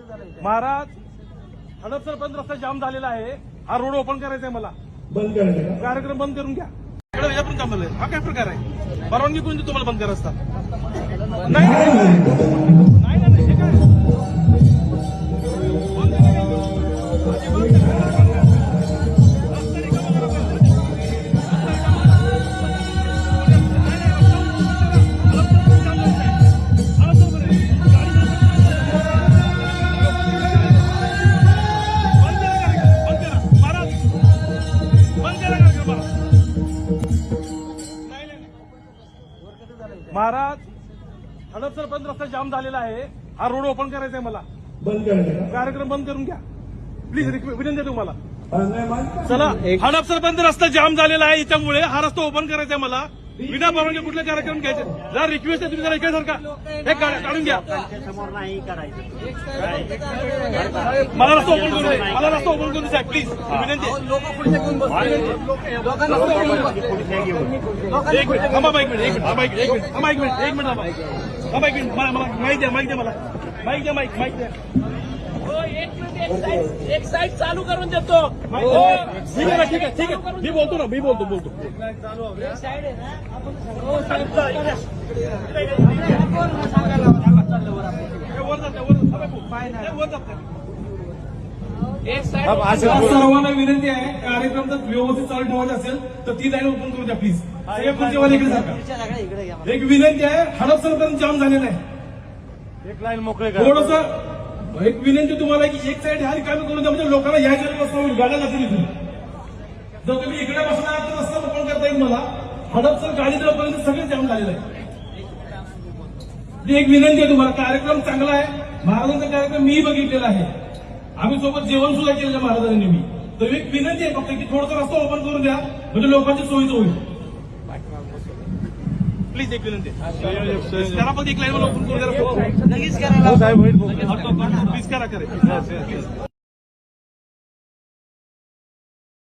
महाराज, हडपसर बंद रस्ता जाम झालेला आहे. हा रोड ओपन करायचा आहे मला. बंद करायचं कार्यक्रम बंद करून घ्या. इकडे यापर्यंत थांबलोय. हा काय प्रकार आहे? परवानगी कोणी देतो तुम्हाला बंद करा रस्ता? नाही नाही नाही, हे काय? बंद करा. बंद करा. रस्ता रिकामा करा. महाराज, हडपसर बंद रस्ता जाम झालेला आहे. हा रोड ओपन करायचा आहे मला. बंद करायचं कार्यक्रम बंद करून घ्या प्लीज. विनंती आहे तुम्हाला. नाही चला, हडपसर बंद रस्ता जाम झालेला आहे. याच्यामुळे हा रस्ता ओपन करायचा आहे मला. विना परवानगी कुठले कार्यक्रम घ्यायचे? जरा रिक्वेस्ट आहे तुम्ही, जरा इकडे सारखा हे काढून घ्या. समोर नाही करायचं. मला रस्ता ओपन करून द्या. मला रस्ता ओपन करून द्या प्लीज. विनंती आहे. एक मिनिट थांबा. एक मिनिट थांबा. एक मिनिट मला माहिती द्या. मला माहिती द्या. माहिती द्या. एक साइड चालू करून देतो. ठीक आहे. मी बोलतो ना. एक साइड आहे ना, एक साइड. सर्वांना विनंती आहे, कार्यक्रम जर व्यवस्थित चालू ठेवायचा असेल तर ती लाईन ओपन करून द्या प्लीज. सगळे पुढचे इकडे सारखा. एक विनंती आहे, हडपसर जाम झालेला आहे. एक लाईन मोकळे थोडंसं एक विनंती तुम्हाला की एक साईड ह्या रिकामी करून द्या, म्हणजे लोकांना यायच्या रस्ता गाड्या लागतील इथून. जर तुम्ही इकडे बसणार तर रस्ता ओपन करता येईल मला. हडपसर गाडी जवळपर्यंत सगळे जाम झालेलं आहे. एक विनंती आहे तुम्हाला, कार्यक्रम चांगला आहे. महाराजांचा कार्यक्रम मी बघितलेला आहे. आम्ही सोबत जेवण सुद्धा केलेलं महाराजांनी. मी तर एक विनंती आहे फक्त की थोडासा रस्ता ओपन करून द्या, म्हणजे लोकांची सोयीच होईल. प्लीज एक विनंती करा. पण एक लाईन ओपन करून द्या. लगेच करायला प्लीज करा.